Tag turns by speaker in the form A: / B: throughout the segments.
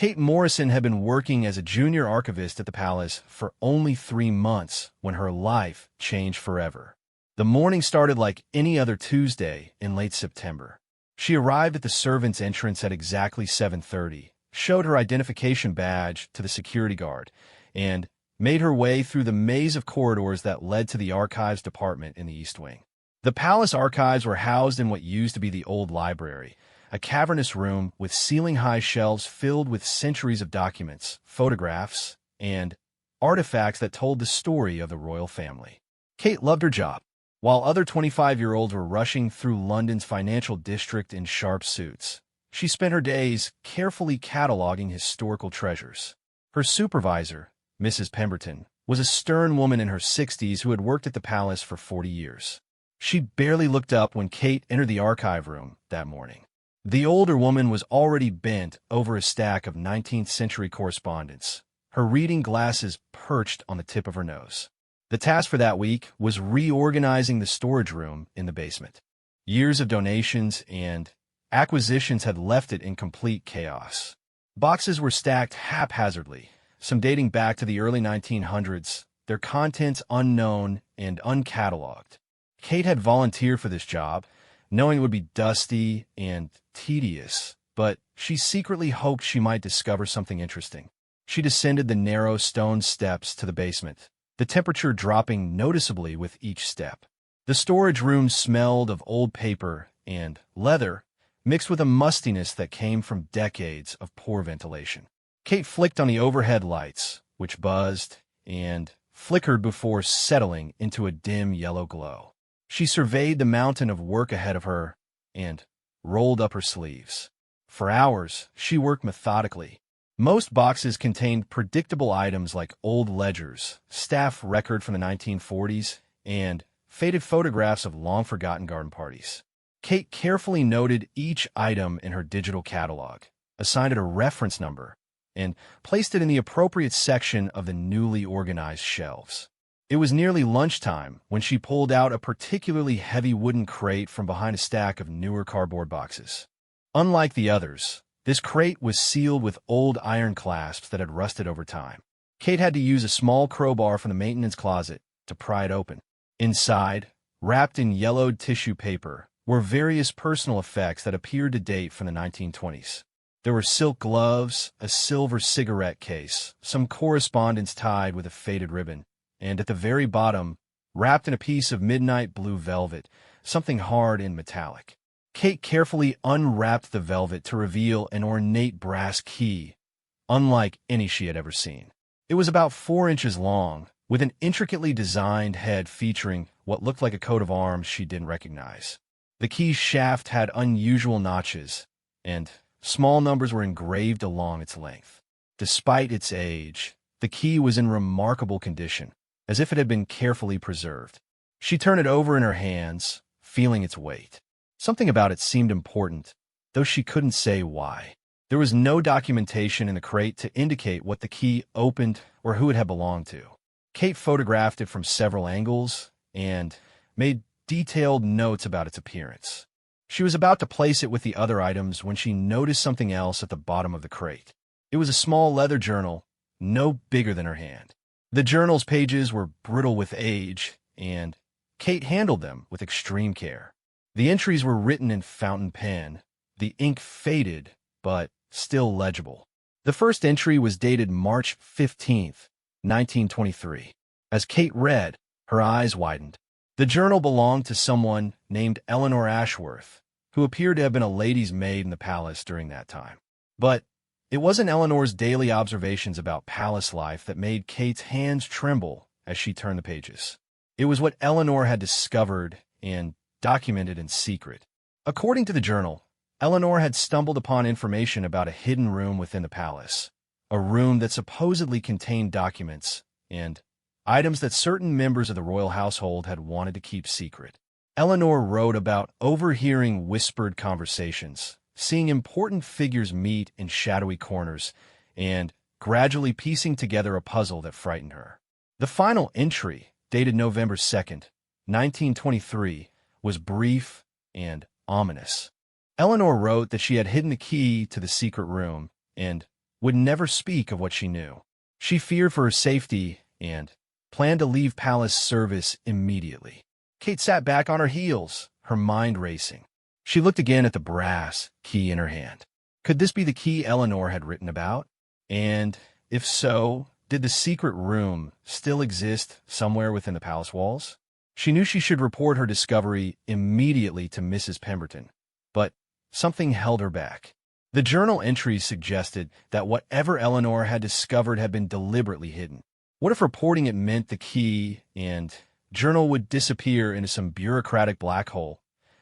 A: Kate Morrison had been working as a junior archivist at the palace for only 3 months when her life changed forever. The morning started like any other Tuesday in late September. She arrived at the servants' entrance at exactly 7:30, showed her identification badge to the security guard, and made her way through the maze of corridors that led to the archives department in the East Wing. The palace archives were housed in what used to be the old library, a cavernous room with ceiling-high shelves filled with centuries of documents, photographs, and artifacts that told the story of the royal family. Kate loved her job. While other 25-year-olds were rushing through London's financial district in sharp suits, she spent her days carefully cataloging historical treasures. Her supervisor, Mrs. Pemberton, was a stern woman in her 60s who had worked at the palace for 40 years. She barely looked up when Kate entered the archive room that morning. The older woman was already bent over a stack of 19th-century correspondence, her reading glasses perched on the tip of her nose. The task for that week was reorganizing the storage room in the basement. Years of donations and acquisitions had left it in complete chaos. Boxes were stacked haphazardly, some dating back to the early 1900s, their contents unknown and uncatalogued. Kate had volunteered for this job, knowing it would be dusty and tedious, but she secretly hoped she might discover something interesting. She descended the narrow stone steps to the basement, the temperature dropping noticeably with each step. The storage room smelled of old paper and leather, mixed with a mustiness that came from decades of poor ventilation. Kate flicked on the overhead lights, which buzzed and flickered before settling into a dim yellow glow. She surveyed the mountain of work ahead of her and rolled up her sleeves. For hours, she worked methodically. Most boxes contained predictable items like old ledgers, staff record from the 1940s, and faded photographs of long-forgotten garden parties. Kate carefully noted each item in her digital catalog, assigned it a reference number, and placed it in the appropriate section of the newly organized shelves. It was nearly lunchtime when she pulled out a particularly heavy wooden crate from behind a stack of newer cardboard boxes. Unlike the others, this crate was sealed with old iron clasps that had rusted over time. Kate had to use a small crowbar from the maintenance closet to pry it open. Inside, wrapped in yellowed tissue paper, were various personal effects that appeared to date from the 1920s. There were silk gloves, a silver cigarette case, some correspondence tied with a faded ribbon, and at the very bottom, wrapped in a piece of midnight blue velvet, something hard and metallic. Kate carefully unwrapped the velvet to reveal an ornate brass key, unlike any she had ever seen. It was about 4 inches long, with an intricately designed head featuring what looked like a coat of arms she didn't recognize. The key's shaft had unusual notches, and small numbers were engraved along its length. Despite its age, the key was in remarkable condition, as if it had been carefully preserved. She turned it over in her hands, feeling its weight. Something about it seemed important, though she couldn't say why. There was no documentation in the crate to indicate what the key opened or who it had belonged to. Kate photographed it from several angles and made detailed notes about its appearance. She was about to place it with the other items when she noticed something else at the bottom of the crate. It was a small leather journal, no bigger than her hand. The journal's pages were brittle with age, and Kate handled them with extreme care. The entries were written in fountain pen, the ink faded, but still legible. The first entry was dated March 15th, 1923. As Kate read, her eyes widened. The journal belonged to someone named Eleanor Ashworth, who appeared to have been a lady's maid in the palace during that time. But it wasn't Eleanor's daily observations about palace life that made Kate's hands tremble as she turned the pages. It was what Eleanor had discovered and documented in secret. According to the journal, Eleanor had stumbled upon information about a hidden room within the palace, a room that supposedly contained documents and items that certain members of the royal household had wanted to keep secret. Eleanor wrote about overhearing whispered conversations, seeing important figures meet in shadowy corners, and gradually piecing together a puzzle that frightened her. The final entry, dated November 2nd, 1923, was brief and ominous. Eleanor wrote that she had hidden the key to the secret room and would never speak of what she knew. She feared for her safety and planned to leave palace service immediately. Kate sat back on her heels, her mind racing. She looked again at the brass key in her hand. Could this be the key Eleanor had written about? And if so, did the secret room still exist somewhere within the palace walls? She knew she should report her discovery immediately to Mrs. Pemberton, but something held her back. The journal entries suggested that whatever Eleanor had discovered had been deliberately hidden. What if reporting it meant the key and journal would disappear into some bureaucratic black hole,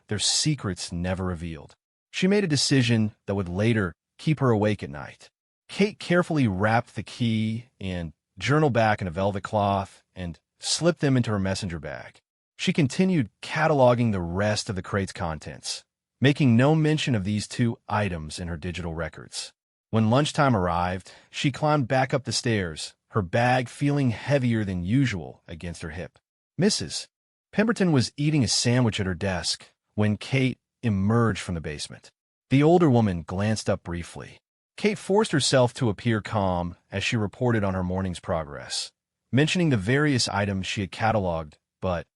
A: their secrets never revealed? She made a decision that would later keep her awake at night. Kate carefully wrapped the key and journal back in a velvet cloth and slipped them into her messenger bag. She continued cataloging the rest of the crate's contents, making no mention of these two items in her digital records. When lunchtime arrived, she climbed back up the stairs, her bag feeling heavier than usual against her hip. Mrs. Pemberton was eating a sandwich at her desk when Kate emerged from the basement. The older woman glanced up briefly. Kate forced herself to appear calm as she reported on her morning's progress, mentioning the various items she had cataloged, but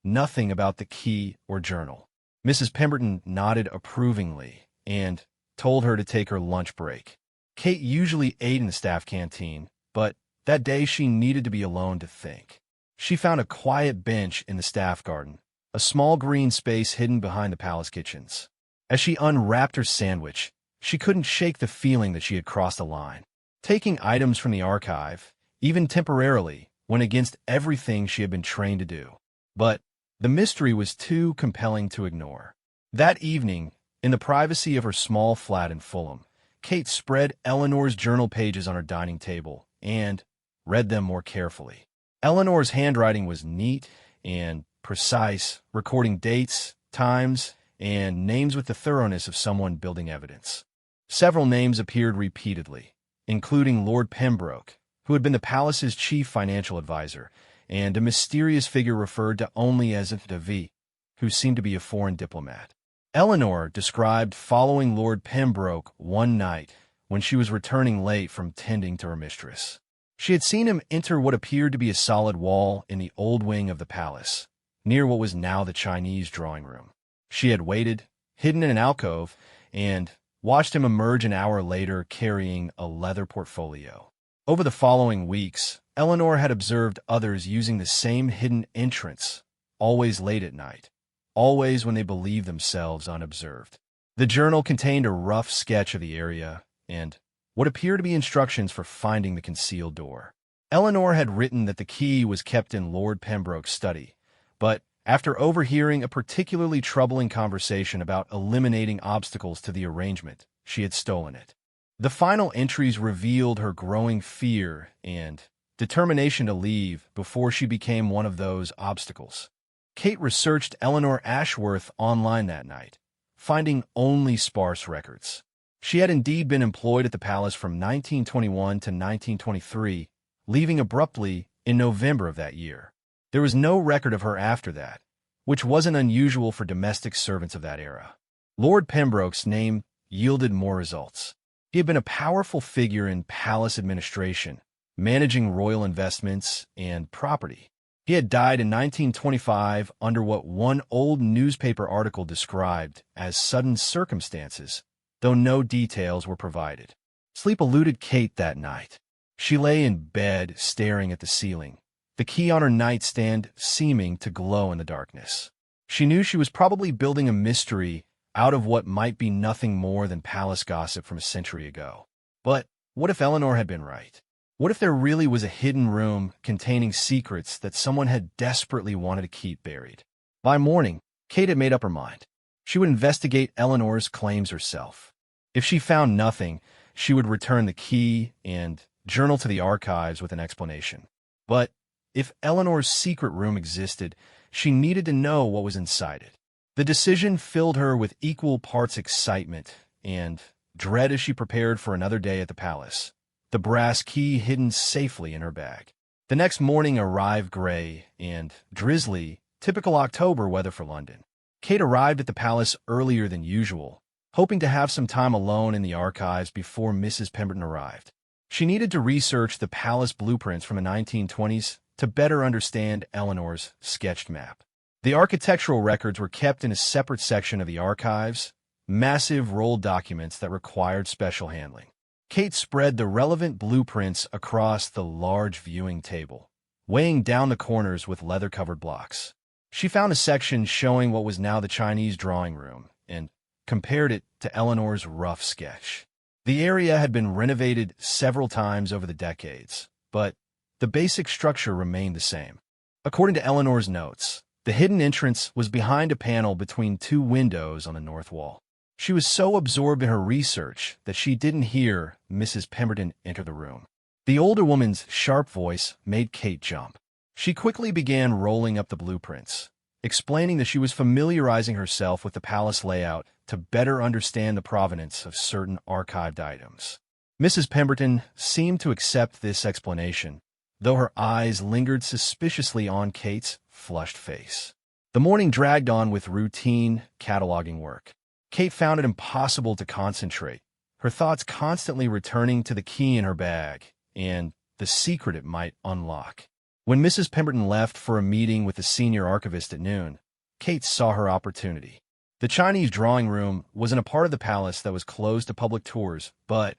A: nothing about the key or journal. Mrs. Pemberton nodded approvingly and told her to take her lunch break. Kate usually ate in the staff canteen, but that day she needed to be alone to think. She found a quiet bench in the staff garden, a small green space hidden behind the palace kitchens. As she unwrapped her sandwich, she couldn't shake the feeling that she had crossed a line. Taking items from the archive, even temporarily, went against everything she had been trained to do. But the mystery was too compelling to ignore. That evening, in the privacy of her small flat in Fulham, Kate spread Eleanor's journal pages on her dining table and read them more carefully. Eleanor's handwriting was neat and precise, recording dates, times, and names with the thoroughness of someone building evidence. Several names appeared repeatedly, including Lord Pembroke, who had been the palace's chief financial advisor, and a mysterious figure referred to only as de V, who seemed to be a foreign diplomat. Eleanor described following Lord Pembroke one night when she was returning late from tending to her mistress. She had seen him enter what appeared to be a solid wall in the old wing of the palace, near what was now the Chinese drawing room. She had waited, hidden in an alcove, and watched him emerge an hour later carrying a leather portfolio. Over the following weeks, Eleanor had observed others using the same hidden entrance, always late at night, always when they believed themselves unobserved. The journal contained a rough sketch of the area and what appeared to be instructions for finding the concealed door. Eleanor had written that the key was kept in Lord Pembroke's study, but after overhearing a particularly troubling conversation about eliminating obstacles to the arrangement, she had stolen it. The final entries revealed her growing fear and determination to leave before she became one of those obstacles. Kate researched Eleanor Ashworth online that night, finding only sparse records. She had indeed been employed at the palace from 1921 to 1923, leaving abruptly in November of that year. There was no record of her after that, which wasn't unusual for domestic servants of that era. Lord Pembroke's name yielded more results. He had been a powerful figure in palace administration, managing royal investments and property. He had died in 1925 under what one old newspaper article described as sudden circumstances, though no details were provided. Sleep eluded Kate that night. She lay in bed staring at the ceiling, the key on her nightstand seeming to glow in the darkness. She knew she was probably building a mystery out of what might be nothing more than palace gossip from a century ago. But what if Eleanor had been right? What if there really was a hidden room containing secrets that someone had desperately wanted to keep buried? By morning, Kate had made up her mind. She would investigate Eleanor's claims herself. If she found nothing, she would return the key and journal to the archives with an explanation. But if Eleanor's secret room existed, she needed to know what was inside it. The decision filled her with equal parts excitement and dread as she prepared for another day at the palace, the brass key hidden safely in her bag. The next morning arrived gray and drizzly, typical October weather for London. Kate arrived at the palace earlier than usual, hoping to have some time alone in the archives before Mrs. Pemberton arrived. She needed to research the palace blueprints from the 1920s to better understand Eleanor's sketched map. The architectural records were kept in a separate section of the archives, massive rolled documents that required special handling. Kate spread the relevant blueprints across the large viewing table, weighing down the corners with leather-covered blocks. She found a section showing what was now the Chinese drawing room and compared it to Eleanor's rough sketch. The area had been renovated several times over the decades, but the basic structure remained the same. According to Eleanor's notes, the hidden entrance was behind a panel between two windows on the north wall. She was so absorbed in her research that she didn't hear Mrs. Pemberton enter the room. The older woman's sharp voice made Kate jump. She quickly began rolling up the blueprints, explaining that she was familiarizing herself with the palace layout to better understand the provenance of certain archived items. Mrs. Pemberton seemed to accept this explanation, though her eyes lingered suspiciously on Kate's flushed face. The morning dragged on with routine cataloging work. Kate found it impossible to concentrate, her thoughts constantly returning to the key in her bag and the secret it might unlock. When Mrs. Pemberton left for a meeting with the senior archivist at noon, Kate saw her opportunity. The Chinese drawing room was in a part of the palace that was closed to public tours, but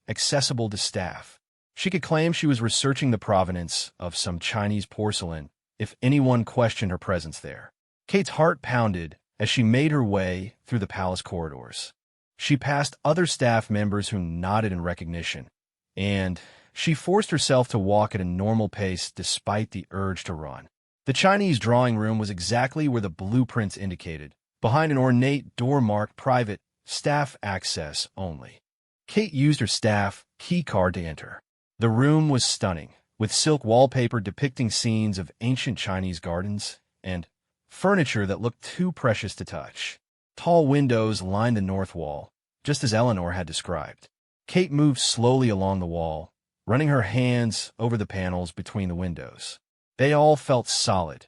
A: accessible to staff. She could claim she was researching the provenance of some Chinese porcelain if anyone questioned her presence there. Kate's heart pounded as she made her way through the palace corridors. She passed other staff members who nodded in recognition, and she forced herself to walk at a normal pace despite the urge to run. The Chinese drawing room was exactly where the blueprints indicated, behind an ornate door marked private, staff access only. Kate used her staff key card to enter. The room was stunning, with silk wallpaper depicting scenes of ancient Chinese gardens and furniture that looked too precious to touch. Tall windows lined the north wall, just as Eleanor had described. Kate moved slowly along the wall, running her hands over the panels between the windows. They all felt solid,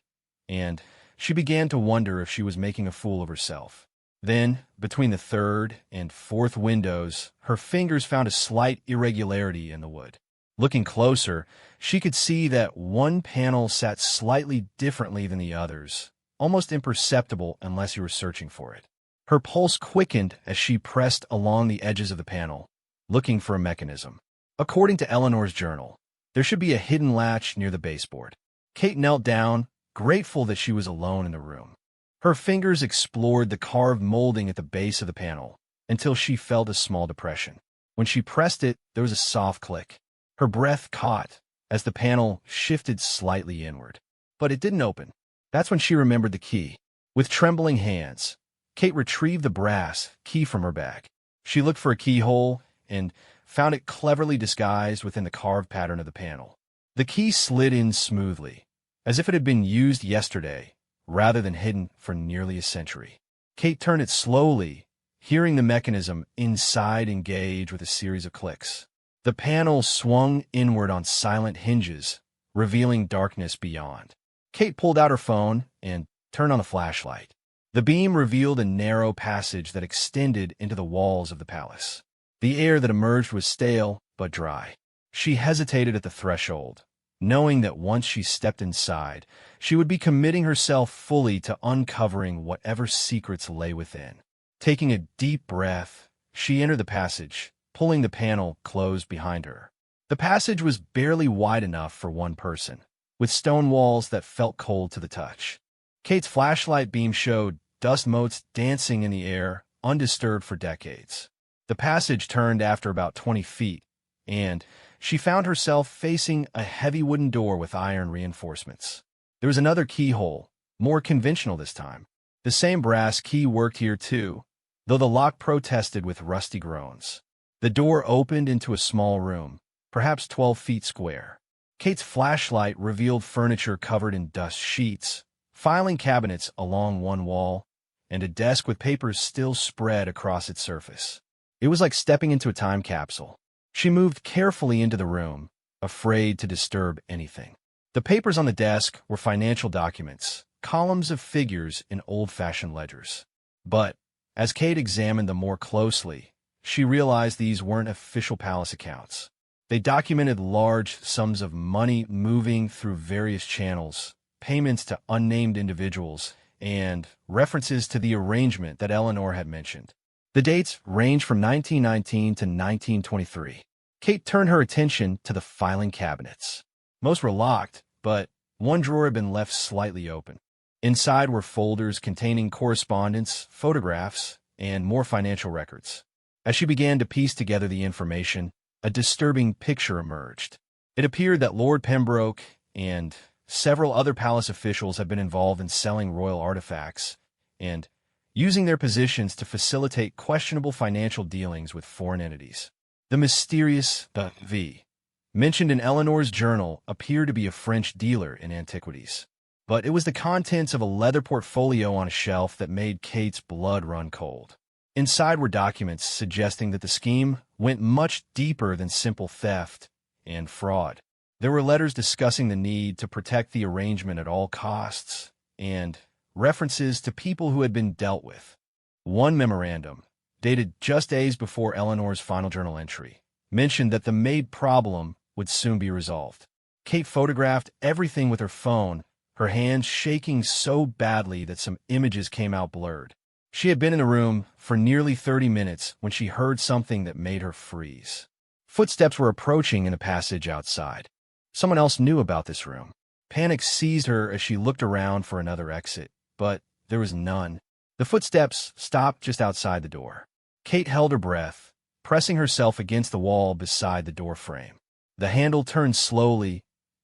A: and she began to wonder if she was making a fool of herself. Then, between the third and fourth windows, her fingers found a slight irregularity in the wood. Looking closer, she could see that one panel sat slightly differently than the others, almost imperceptible unless you were searching for it. Her pulse quickened as she pressed along the edges of the panel, looking for a mechanism. According to Eleanor's journal, there should be a hidden latch near the baseboard. Kate knelt down, grateful that she was alone in the room. Her fingers explored the carved molding at the base of the panel until she felt a small depression. When she pressed it, there was a soft click. Her breath caught as the panel shifted slightly inward. But it didn't open. That's when she remembered the key. With trembling hands, Kate retrieved the brass key from her bag. She looked for a keyhole and found it cleverly disguised within the carved pattern of the panel. The key slid in smoothly, as if it had been used yesterday, rather than hidden for nearly a century. Kate turned it slowly, hearing the mechanism inside engage with a series of clicks. The panel swung inward on silent hinges, revealing darkness beyond. Kate pulled out her phone and turned on the flashlight. The beam revealed a narrow passage that extended into the walls of the palace. The air that emerged was stale but dry. She hesitated at the threshold, knowing that once she stepped inside, she would be committing herself fully to uncovering whatever secrets lay within. Taking a deep breath, she entered the passage, pulling the panel closed behind her. The passage was barely wide enough for one person, with stone walls that felt cold to the touch. Kate's flashlight beam showed dust motes dancing in the air, undisturbed for decades. The passage turned after about 20 feet, and she found herself facing a heavy wooden door with iron reinforcements. There was another keyhole, more conventional this time. The same brass key worked here too, though the lock protested with rusty groans. The door opened into a small room, perhaps 12 feet square. Kate's flashlight revealed furniture covered in dust sheets, filing cabinets along one wall, and a desk with papers still spread across its surface. It was like stepping into a time capsule. She moved carefully into the room, afraid to disturb anything. The papers on the desk were financial documents, columns of figures in old-fashioned ledgers. But as Kate examined them more closely, she realized these weren't official palace accounts. They documented large sums of money moving through various channels, payments to unnamed individuals, and references to the arrangement that Eleanor had mentioned. The dates range from 1919 to 1923. Kate turned her attention to the filing cabinets. Most were locked, but one drawer had been left slightly open. Inside were folders containing correspondence, photographs, and more financial records. As she began to piece together the information, a disturbing picture emerged. It appeared that Lord Pembroke and several other palace officials had been involved in selling royal artifacts and using their positions to facilitate questionable financial dealings with foreign entities. The mysterious V mentioned in Eleanor's journal appeared to be a French dealer in antiquities, but it was the contents of a leather portfolio on a shelf that made Kate's blood run cold. Inside were documents suggesting that the scheme went much deeper than simple theft and fraud. There were letters discussing the need to protect the arrangement at all costs and references to people who had been dealt with. One memorandum, dated just days before Eleanor's final journal entry, mentioned that the maid problem would soon be resolved. Kate photographed everything with her phone, her hands shaking so badly that some images came out blurred. She had been in the room for nearly 30 minutes when she heard something that made her freeze. Footsteps were approaching in the passage outside. Someone else knew about this room. Panic seized her as she looked around for another exit, but there was none. The footsteps stopped just outside the door. Kate held her breath, pressing herself against the wall beside the door frame. The handle turned slowly,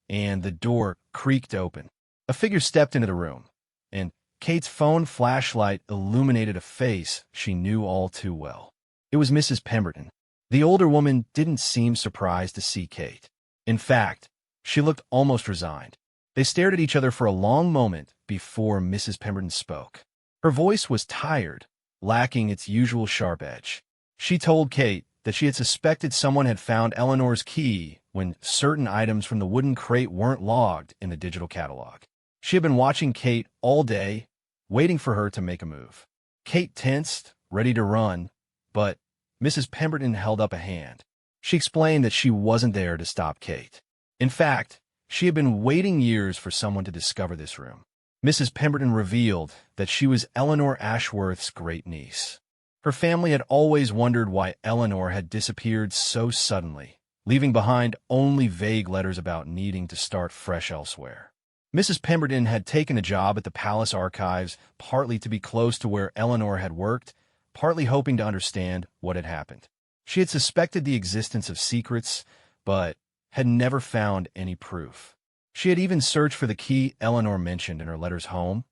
A: and the door creaked open. A figure stepped into the room, and Kate's phone flashlight illuminated a face she knew all too well. It was Mrs. Pemberton. The older woman didn't seem surprised to see Kate. In fact, she looked almost resigned. They stared at each other for a long moment before Mrs. Pemberton spoke. Her voice was tired, lacking its usual sharp edge. She told Kate that she had suspected someone had found Eleanor's key when certain items from the wooden crate weren't logged in the digital catalog. She had been watching Kate all day, waiting for her to make a move. Kate tensed, ready to run, but Mrs. Pemberton held up a hand. She explained that she wasn't there to stop Kate. In fact, she had been waiting years for someone to discover this room. Mrs. Pemberton revealed that she was Eleanor Ashworth's great-niece. Her family had always wondered why Eleanor had disappeared so suddenly, leaving behind only vague letters about needing to start fresh elsewhere. Mrs. Pemberton had taken a job at the palace archives, partly to be close to where Eleanor had worked, partly hoping to understand what had happened. She had suspected the existence of secrets, but had never found any proof. She had even searched for the key Eleanor mentioned in her letters home,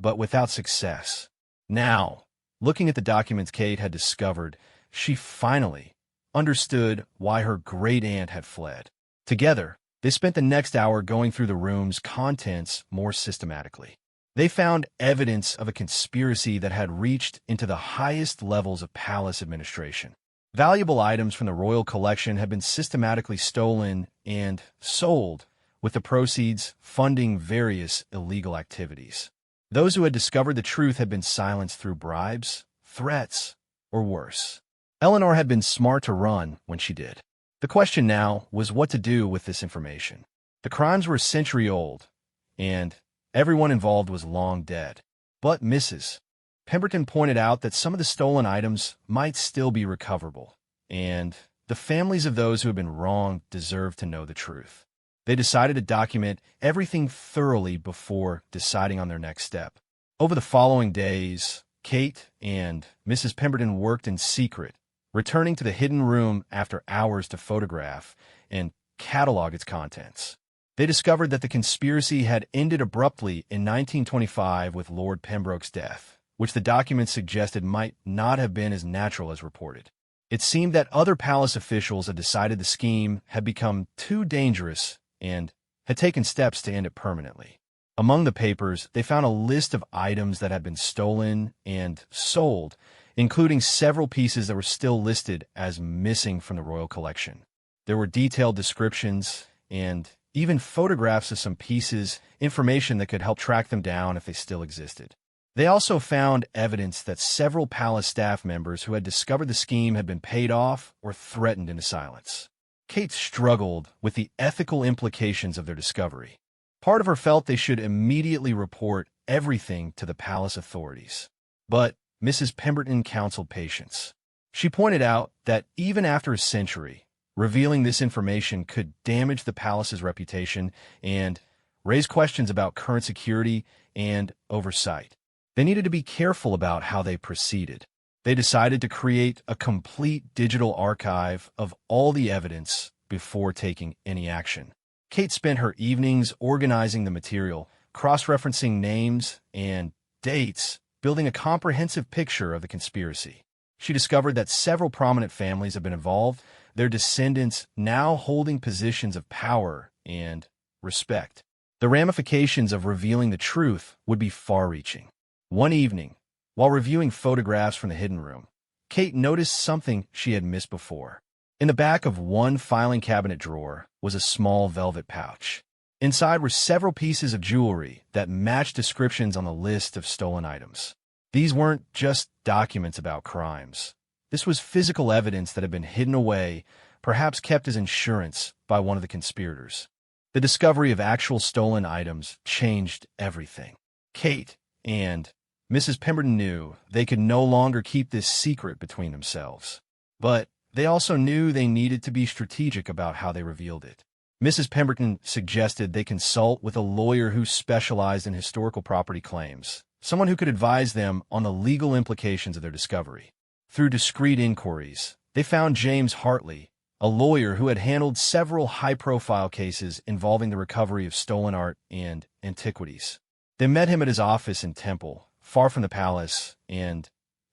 A: but without success. Now, looking at the documents Kate had discovered, she finally understood why her great-aunt had fled. Together, they spent the next hour going through the room's contents more systematically. They found evidence of a conspiracy that had reached into the highest levels of palace administration. Valuable items from the royal collection had been systematically stolen and sold, with the proceeds funding various illegal activities. Those who had discovered the truth had been silenced through bribes, threats, or worse. Eleanor had been smart to run when she did. The question now was what to do with this information. The crimes were a century old, and everyone involved was long dead. But Mrs. Pemberton pointed out that some of the stolen items might still be recoverable, and the families of those who had been wronged deserved to know the truth. They decided to document everything thoroughly before deciding on their next step. Over the following days, Kate and Mrs. Pemberton worked in secret, returning to the hidden room after hours to photograph and catalog its contents. They discovered that the conspiracy had ended abruptly in 1925 with Lord Pembroke's death, which the documents suggested might not have been as natural as reported. It seemed that other palace officials had decided the scheme had become too dangerous and had taken steps to end it permanently. Among the papers, they found a list of items that had been stolen and sold, including several pieces that were still listed as missing from the royal collection. There were detailed descriptions and even photographs of some pieces, information that could help track them down if they still existed. They also found evidence that several palace staff members who had discovered the scheme had been paid off or threatened into silence. Kate struggled with the ethical implications of their discovery. Part of her felt they should immediately report everything to the palace authorities. But Mrs. Pemberton counseled patience. She pointed out that even after a century, revealing this information could damage the palace's reputation and raise questions about current security and oversight. They needed to be careful about how they proceeded. They decided to create a complete digital archive of all the evidence before taking any action. Kate spent her evenings organizing the material, cross-referencing names and dates, building a comprehensive picture of the conspiracy. She discovered that several prominent families have been involved, their descendants now holding positions of power and respect. The ramifications of revealing the truth would be far-reaching. One evening, while reviewing photographs from the hidden room, Kate noticed something she had missed before. In the back of one filing cabinet drawer was a small velvet pouch. Inside were several pieces of jewelry that matched descriptions on the list of stolen items. These weren't just documents about crimes. This was physical evidence that had been hidden away, perhaps kept as insurance by one of the conspirators. The discovery of actual stolen items changed everything. Kate and Mrs. Pemberton knew they could no longer keep this secret between themselves. But they also knew they needed to be strategic about how they revealed it. Mrs. Pemberton suggested they consult with a lawyer who specialized in historical property claims, someone who could advise them on the legal implications of their discovery. Through discreet inquiries, they found James Hartley, a lawyer who had handled several high-profile cases involving the recovery of stolen art and antiquities. They met him at his office in Temple, far from the palace and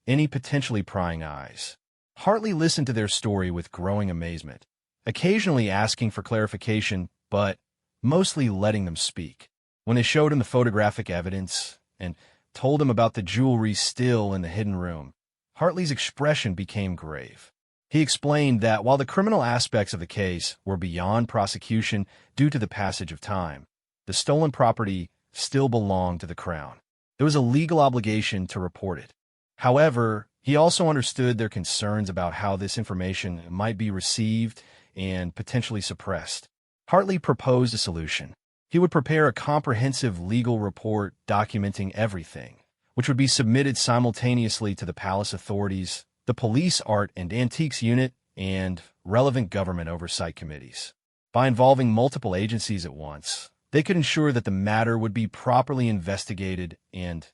A: any potentially prying eyes. Hartley listened to their story with growing amazement, occasionally asking for clarification, but mostly letting them speak. When they showed him the photographic evidence and told him about the jewelry still in the hidden room, Hartley's expression became grave. He explained that while the criminal aspects of the case were beyond prosecution due to the passage of time, the stolen property still belonged to the crown. There was a legal obligation to report it. However, he also understood their concerns about how this information might be received and potentially suppressed. Hartley proposed a solution. He would prepare a comprehensive legal report documenting everything, which would be submitted simultaneously to the palace authorities, the police art and antiques unit, and relevant government oversight committees. By involving multiple agencies at once, they could ensure that the matter would be properly investigated and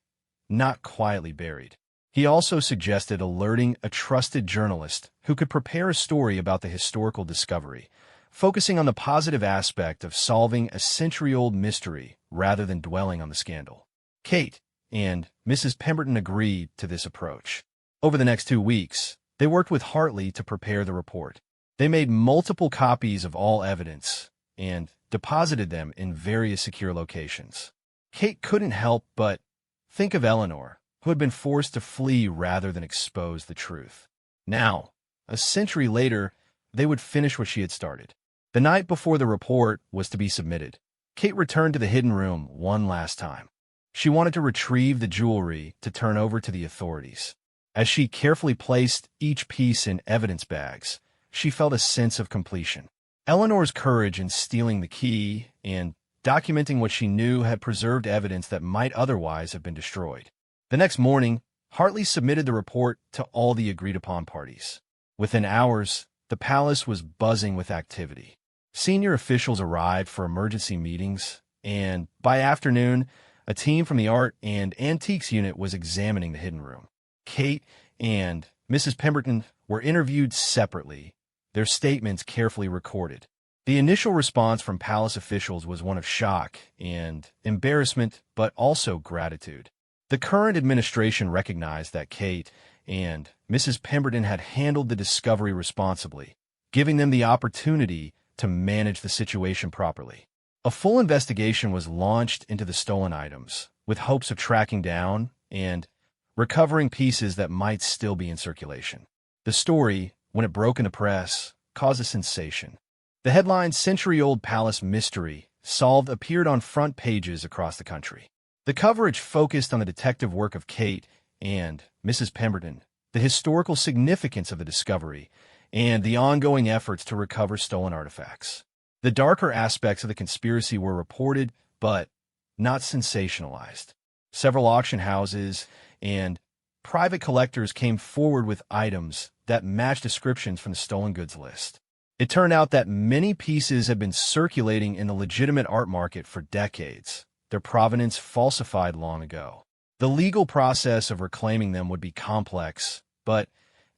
A: not quietly buried. He also suggested alerting a trusted journalist who could prepare a story about the historical discovery, focusing on the positive aspect of solving a century-old mystery rather than dwelling on the scandal. Kate and Mrs. Pemberton agreed to this approach. Over the next 2 weeks, they worked with Hartley to prepare the report. They made multiple copies of all evidence and deposited them in various secure locations. Kate couldn't help but think of Eleanor, who had been forced to flee rather than expose the truth. Now, a century later, they would finish what she had started. The night before the report was to be submitted, Kate returned to the hidden room one last time. She wanted to retrieve the jewelry to turn over to the authorities. As she carefully placed each piece in evidence bags, she felt a sense of completion. Eleanor's courage in stealing the key and documenting what she knew had preserved evidence that might otherwise have been destroyed. The next morning, Hartley submitted the report to all the agreed-upon parties. Within hours, the palace was buzzing with activity. Senior officials arrived for emergency meetings, and by afternoon, a team from the Art and Antiques unit was examining the hidden room. Kate and Mrs. Pemberton were interviewed separately, their statements carefully recorded. The initial response from palace officials was one of shock and embarrassment, but also gratitude. The current administration recognized that Kate and Mrs. Pemberton had handled the discovery responsibly, giving them the opportunity to manage the situation properly. A full investigation was launched into the stolen items, with hopes of tracking down and recovering pieces that might still be in circulation. The story, when it broke in the press, caused a sensation. The headline "Century-Old Palace Mystery Solved" appeared on front pages across the country. The coverage focused on the detective work of Kate and Mrs. Pemberton, the historical significance of the discovery, and the ongoing efforts to recover stolen artifacts. The darker aspects of the conspiracy were reported, but not sensationalized. Several auction houses and private collectors came forward with items that matched descriptions from the stolen goods list. It turned out that many pieces had been circulating in the legitimate art market for decades, their provenance falsified long ago. The legal process of reclaiming them would be complex, but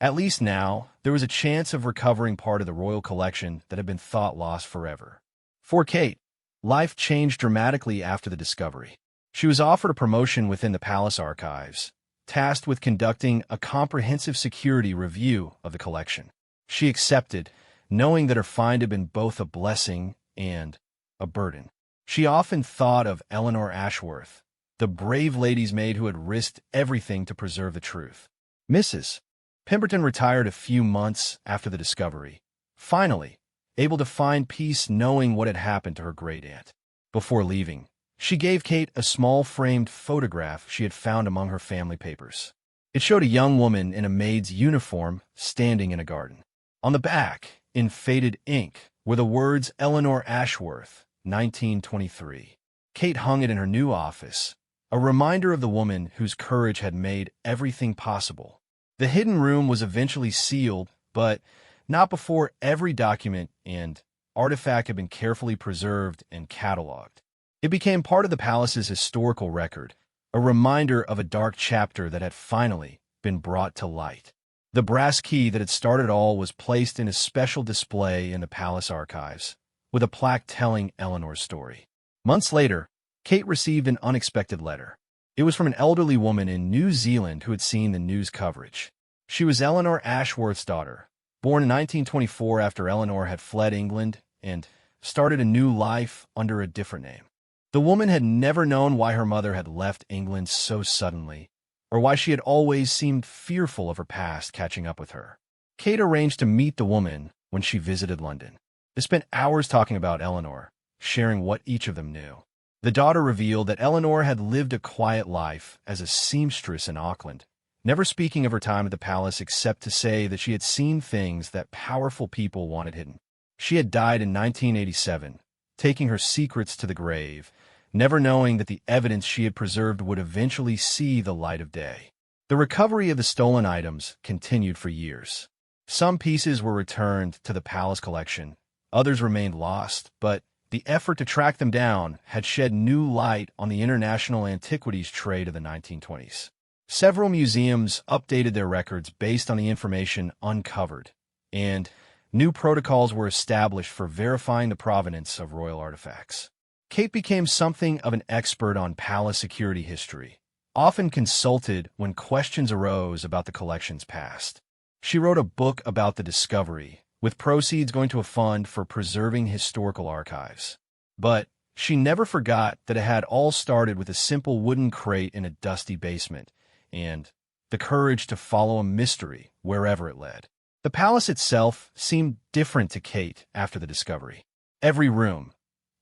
A: at least now, there was a chance of recovering part of the royal collection that had been thought lost forever. For Kate, life changed dramatically after the discovery. She was offered a promotion within the palace archives, tasked with conducting a comprehensive security review of the collection. She accepted, knowing that her find had been both a blessing and a burden. She often thought of Eleanor Ashworth, the brave lady's maid who had risked everything to preserve the truth. Mrs. Pemberton retired a few months after the discovery, finally able to find peace knowing what had happened to her great-aunt. Before leaving, she gave Kate a small framed photograph she had found among her family papers. It showed a young woman in a maid's uniform standing in a garden. On the back, in faded ink, were the words Eleanor Ashworth, 1923. Kate hung it in her new office, a reminder of the woman whose courage had made everything possible. The hidden room was eventually sealed, but not before every document and artifact had been carefully preserved and cataloged. It became part of the palace's historical record, a reminder of a dark chapter that had finally been brought to light. The brass key that had started all was placed in a special display in the palace archives, with a plaque telling Eleanor's story. Months later, Kate received an unexpected letter. It was from an elderly woman in New Zealand who had seen the news coverage. She was Eleanor Ashworth's daughter, born in 1924 after Eleanor had fled England and started a new life under a different name. The woman had never known why her mother had left England so suddenly, or why she had always seemed fearful of her past catching up with her. Kate arranged to meet the woman when she visited London. They spent hours talking about Eleanor, sharing what each of them knew. The daughter revealed that Eleanor had lived a quiet life as a seamstress in Auckland, never speaking of her time at the palace except to say that she had seen things that powerful people wanted hidden. She had died in 1987, taking her secrets to the grave, never knowing that the evidence she had preserved would eventually see the light of day. The recovery of the stolen items continued for years. Some pieces were returned to the palace collection, others remained lost, but the effort to track them down had shed new light on the international antiquities trade of the 1920s. Several museums updated their records based on the information uncovered, and new protocols were established for verifying the provenance of royal artifacts. Kate became something of an expert on palace security history, often consulted when questions arose about the collection's past. She wrote a book about the discovery, with proceeds going to a fund for preserving historical archives. But she never forgot that it had all started with a simple wooden crate in a dusty basement, and the courage to follow a mystery wherever it led. The palace itself seemed different to Kate after the discovery. Every room,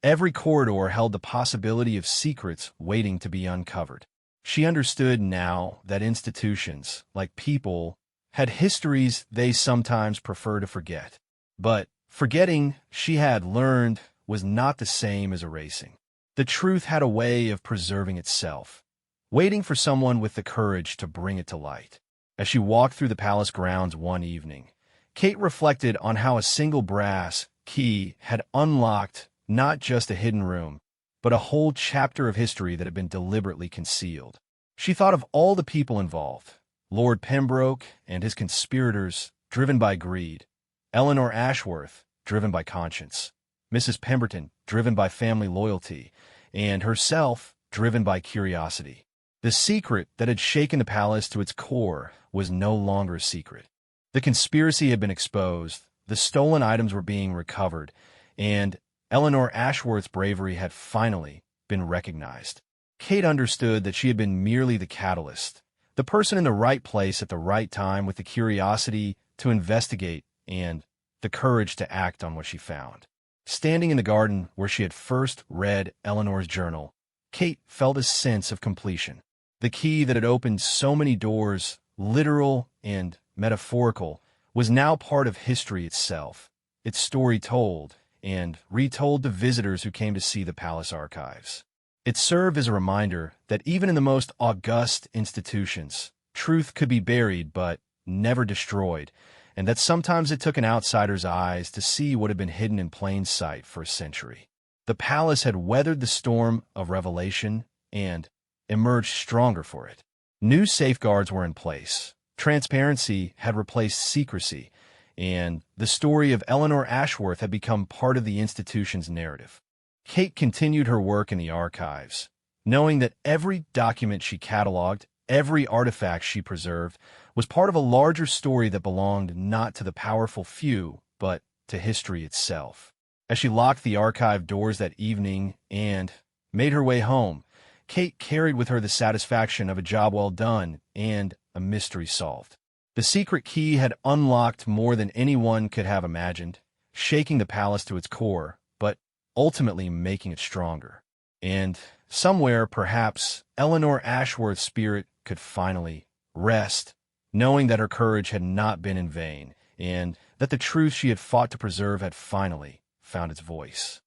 A: every corridor held the possibility of secrets waiting to be uncovered. She understood now that institutions, like people, had histories they sometimes prefer to forget. But forgetting, she had learned, was not the same as erasing. The truth had a way of preserving itself, waiting for someone with the courage to bring it to light. As she walked through the palace grounds one evening, Kate reflected on how a single brass key had unlocked not just a hidden room, but a whole chapter of history that had been deliberately concealed. She thought of all the people involved: Lord Pembroke and his conspirators, driven by greed; Eleanor Ashworth, driven by conscience; Mrs. Pemberton, driven by family loyalty; and herself, driven by curiosity. The secret that had shaken the palace to its core was no longer a secret. The conspiracy had been exposed, the stolen items were being recovered, and Eleanor Ashworth's bravery had finally been recognized. Kate understood that she had been merely the catalyst, the person in the right place at the right time with the curiosity to investigate and the courage to act on what she found. Standing in the garden where she had first read Eleanor's journal, Kate felt a sense of completion. The key that had opened so many doors, literal and metaphorical, was now part of history itself, its story told and retold to visitors who came to see the palace archives. It served as a reminder that even in the most august institutions, truth could be buried but never destroyed, and that sometimes it took an outsider's eyes to see what had been hidden in plain sight for a century. The palace had weathered the storm of revelation and emerged stronger for it. New safeguards were in place. Transparency had replaced secrecy, and the story of Eleanor Ashworth had become part of the institution's narrative. Kate continued her work in the archives, knowing that every document she cataloged, every artifact she preserved, was part of a larger story that belonged not to the powerful few, but to history itself. As she locked the archive doors that evening and made her way home, Kate carried with her the satisfaction of a job well done and a mystery solved. The secret key had unlocked more than anyone could have imagined, shaking the palace to its core, but ultimately making it stronger. And somewhere, perhaps, Eleanor Ashworth's spirit could finally rest, knowing that her courage had not been in vain, and that the truth she had fought to preserve had finally found its voice.